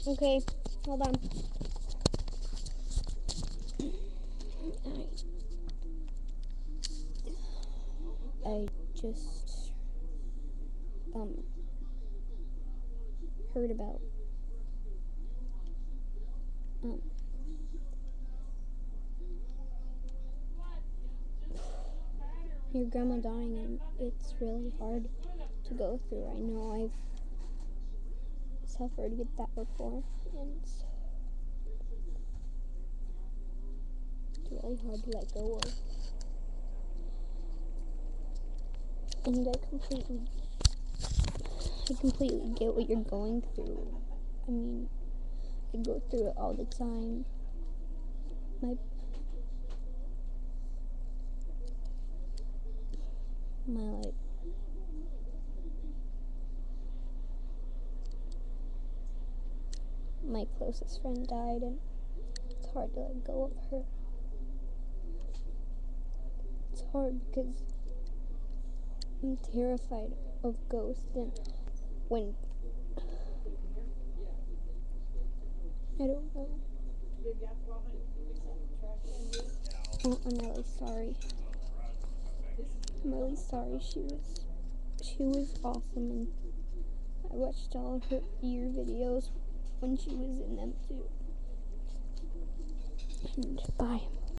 Okay, hold on. I just heard about your grandma dying, and it's really hard to go through. I know I've suffered with that before, and it's really hard to let go of. And I completely get what you're going through. I mean, I go through it all the time. My closest friend died, and it's hard to let go of her. It's hard because I'm terrified of ghosts, and when I don't know. Oh, I'm really sorry. She was awesome, and I watched all of your videos when she was in them too. And bye.